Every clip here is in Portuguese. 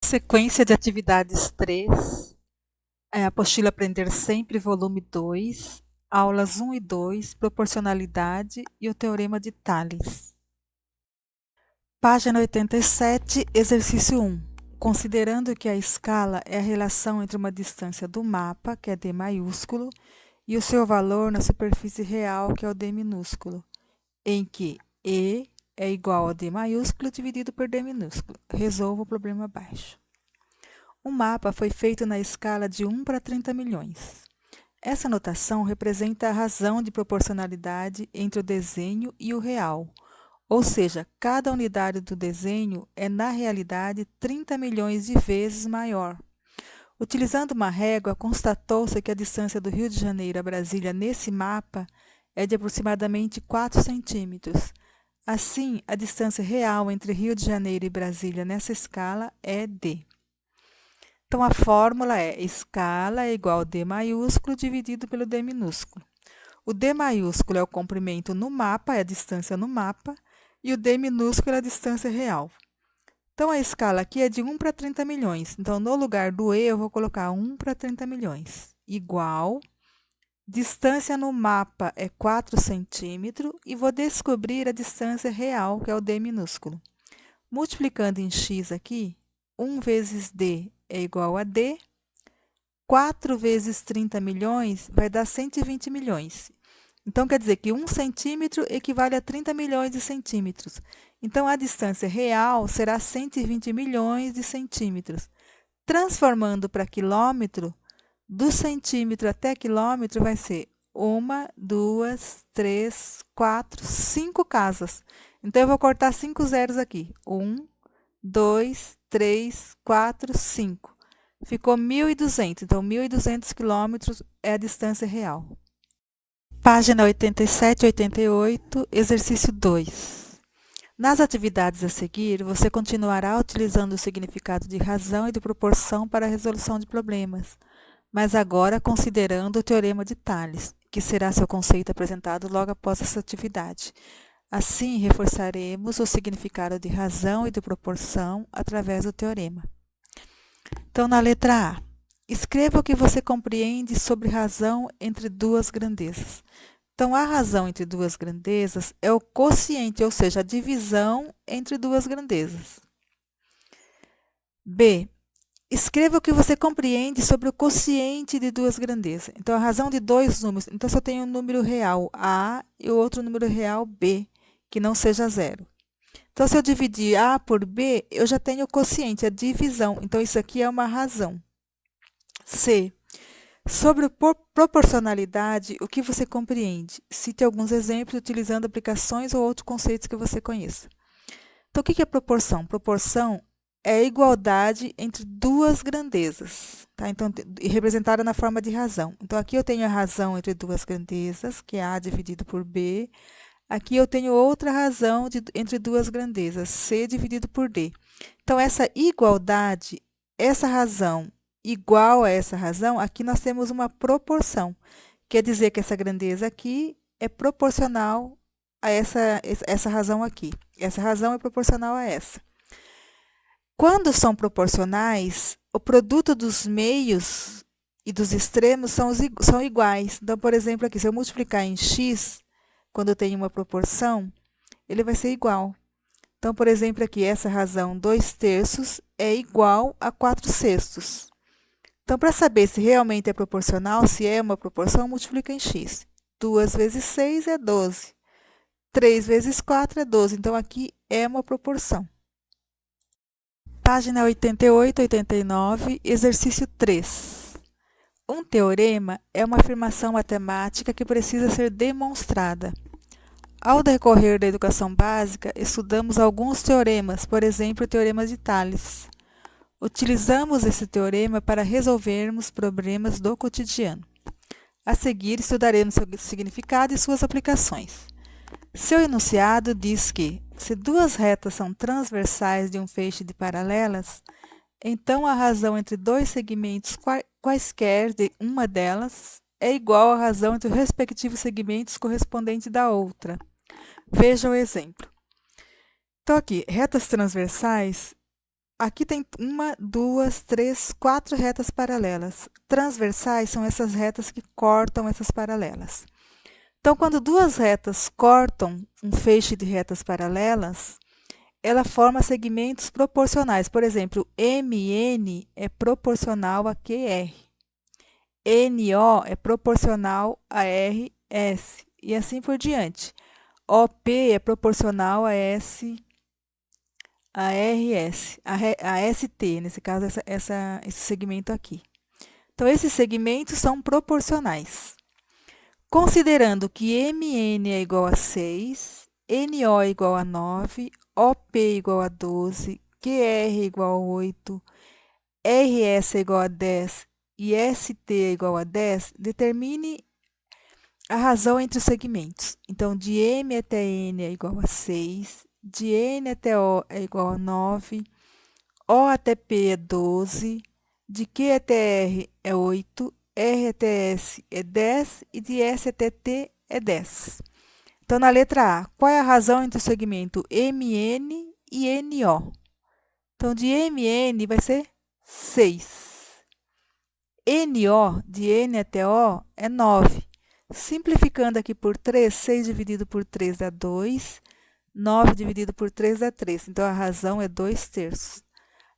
Sequência de atividades 3, apostila Aprender Sempre, volume 2, aulas 1 e 2, proporcionalidade e o teorema de Tales. Página 87, exercício 1. Considerando que a escala é a relação entre uma distância do mapa, que é D maiúsculo, e o seu valor na superfície real, que é o D minúsculo, em que E é igual a D maiúsculo dividido por D minúsculo. Resolva o problema abaixo. O mapa foi feito na escala de 1 para 30 milhões. Essa notação representa a razão de proporcionalidade entre o desenho e o real, ou seja, cada unidade do desenho é, na realidade, 30 milhões de vezes maior. Utilizando uma régua, constatou-se que a distância do Rio de Janeiro a Brasília nesse mapa é de aproximadamente 4 centímetros. Assim, a distância real entre Rio de Janeiro e Brasília nessa escala é D. Então, a fórmula é escala é igual a D maiúsculo dividido pelo D minúsculo. O D maiúsculo é o comprimento no mapa, é a distância no mapa, e o D minúsculo é a distância real. Então, a escala aqui é de 1 para 30 milhões. Então, no lugar do E, eu vou colocar 1 para 30 milhões. Igual, distância no mapa é 4 centímetros, e vou descobrir a distância real, que é o D minúsculo. Multiplicando em x aqui, 1 vezes D é igual a D, 4 vezes 30 milhões vai dar 120 milhões. Então, quer dizer que 1 centímetro equivale a 30 milhões de centímetros. Então, a distância real será 120 milhões de centímetros. Transformando para quilômetro, do centímetro até quilômetro vai ser 1, 2, 3, 4, 5 casas. Então, eu vou cortar 5 zeros aqui. 1, 2, 3, 4, 5. Ficou 1.200. Então, 1.200 quilômetros é a distância real. Página 87 e 88, exercício 2. Nas atividades a seguir, você continuará utilizando o significado de razão e de proporção para a resolução de problemas, mas agora considerando o teorema de Tales, que será seu conceito apresentado logo após essa atividade. Assim, reforçaremos o significado de razão e de proporção através do teorema. Então, na letra A, escreva o que você compreende sobre razão entre duas grandezas. Então, a razão entre duas grandezas é o quociente, ou seja, a divisão entre duas grandezas. B, escreva o que você compreende sobre o quociente de duas grandezas. Então, a razão de dois números. Então, se eu tenho um número real A e o outro número real B, que não seja zero. Então, se eu dividir A por B, eu já tenho o quociente, a divisão. Então, isso aqui é uma razão. C, sobre proporcionalidade, o que você compreende? Cite alguns exemplos utilizando aplicações ou outros conceitos que você conheça. Então, o que é proporção? Proporção é a igualdade entre duas grandezas, tá? Então, representada na forma de razão. Então, aqui eu tenho a razão entre duas grandezas, que é A dividido por B. Aqui eu tenho outra razão entre duas grandezas, C dividido por D. Então, essa igualdade, essa razão igual a essa razão, aqui nós temos uma proporção. Quer dizer que essa grandeza aqui é proporcional a essa razão aqui. Essa razão é proporcional a essa. Quando são proporcionais, o produto dos meios e dos extremos são iguais. Então, por exemplo, aqui, se eu multiplicar em x, quando eu tenho uma proporção, ele vai ser igual. Então, por exemplo, aqui, essa razão 2/3 é igual a 4/6. Então, para saber se realmente é proporcional, se é uma proporção, multiplica em x. 2 vezes 6 é 12. 3 vezes 4 é 12. Então, aqui é uma proporção. Página 88 e 89, exercício 3. Um teorema é uma afirmação matemática que precisa ser demonstrada. Ao decorrer da educação básica, estudamos alguns teoremas, por exemplo, o teorema de Tales. Utilizamos esse teorema para resolvermos problemas do cotidiano. A seguir, estudaremos seu significado e suas aplicações. Seu enunciado diz que, se duas retas são transversais de um feixe de paralelas, então a razão entre dois segmentos quaisquer de uma delas é igual à razão entre os respectivos segmentos correspondentes da outra. Veja o exemplo. Então, aqui, retas transversais, aqui tem uma, duas, três, quatro retas paralelas. Transversais são essas retas que cortam essas paralelas. Então, quando duas retas cortam um feixe de retas paralelas, ela forma segmentos proporcionais. Por exemplo, MN é proporcional a QR. NO é proporcional a RS. E assim por diante. OP é proporcional a S, a RS, a ST, nesse caso, esse segmento aqui. Então, esses segmentos são proporcionais. Considerando que MN é igual a 6, NO é igual a 9, OP é igual a 12, QR é igual a 8, RS é igual a 10 e ST é igual a 10, determine a razão entre os segmentos. Então, de M até N é igual a 6, de N até O é igual a 9, O até P é 12, de Q até R é 8, R até S é 10 e de S até T é 10. Então, na letra A, qual é a razão entre o segmento MN e NO? Então, de MN vai ser 6. NO, de N até O, é 9. Simplificando aqui por 3, 6 dividido por 3 dá 2, 9 dividido por 3 dá 3. Então, a razão é 2/3.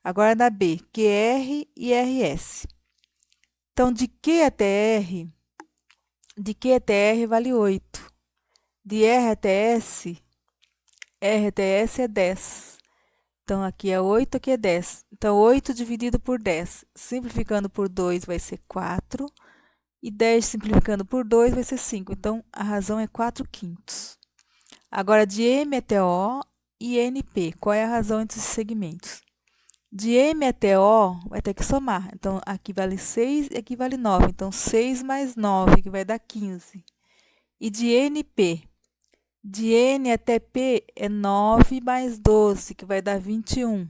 Agora, na B, QR e RS. Então, de Q até R vale 8. De R até S é 10. Então, aqui é 8, aqui é 10. Então, 8 dividido por 10, simplificando por 2, vai ser 4. E 10 simplificando por 2 vai ser 5. Então, a razão é 4/5. Agora, de M até O e NP, qual é a razão entre esses segmentos? De M até O, vai ter que somar. Então, aqui vale 6 e aqui vale 9. Então, 6 mais 9, que vai dar 15. E de NP, de N até P é 9 mais 12, que vai dar 21.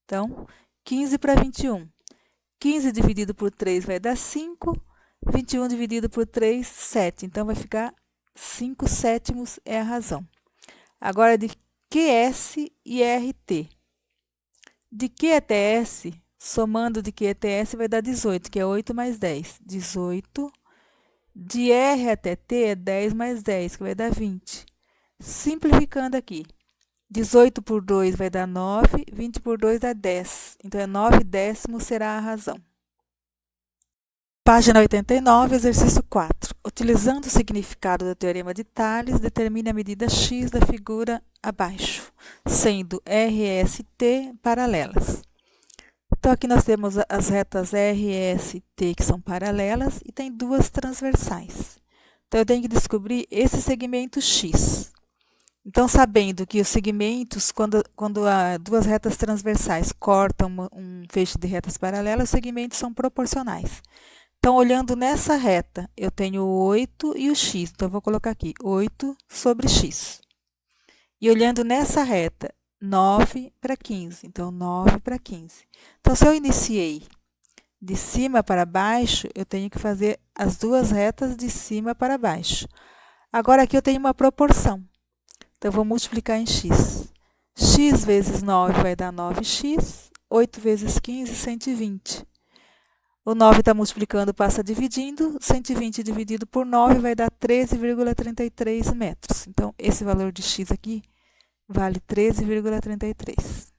Então, 15 para 21. 15 dividido por 3 vai dar 5. 21 dividido por 3, 7. Então, vai ficar 5/7 é a razão. Agora, de QS e RT. De Q até S, somando de Q até S, vai dar 18, que é 8 mais 10. 18. De R até T é 10 mais 10, que vai dar 20. Simplificando aqui. 18 por 2 vai dar 9, 20 por 2 dá 10. Então, 9/10 será a razão. Página 89, exercício 4. Utilizando o significado do teorema de Tales, determine a medida x da figura abaixo, sendo R, S e T paralelas. Então, aqui nós temos as retas R, S e T que são paralelas e tem duas transversais. Então, eu tenho que descobrir esse segmento x. Então, sabendo que os segmentos, quando duas retas transversais cortam um feixe de retas paralelas, os segmentos são proporcionais. Então, olhando nessa reta, eu tenho o 8 e o x. Então, eu vou colocar aqui 8 sobre x. E olhando nessa reta, 9 para 15. Então, 9 para 15. Então, se eu iniciei de cima para baixo, eu tenho que fazer as duas retas de cima para baixo. Agora, aqui eu tenho uma proporção. Então, eu vou multiplicar em x. X vezes 9 vai dar 9x. 8 vezes 15, 120. O 9 está multiplicando, passa dividindo. 120 dividido por 9 vai dar 13,33 metros. Então, esse valor de x aqui vale 13,33.